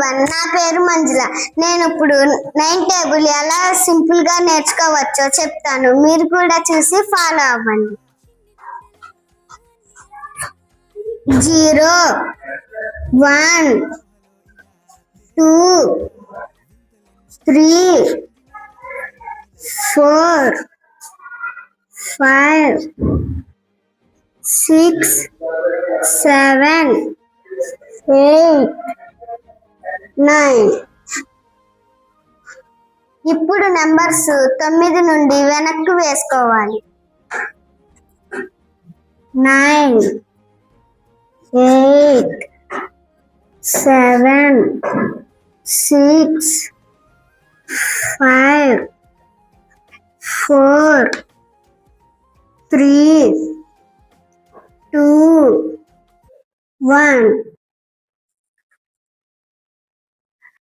everyone నా పేరు మంజుల నేను ఇప్పుడు 9 టేబుల్ ఎలా సింపుల్ గా నేర్చుకోవచ్చో చెప్తాను మీరు కూడా చూసి ఫాలో అవ్వండి 0 1 2 3 4 5 6 7 8 9 ఇప్పుడు నంబర్స్ 9 నుండి వెనక్కి వేసుకోవాలి 9 8 7 6 5 4 3 2 1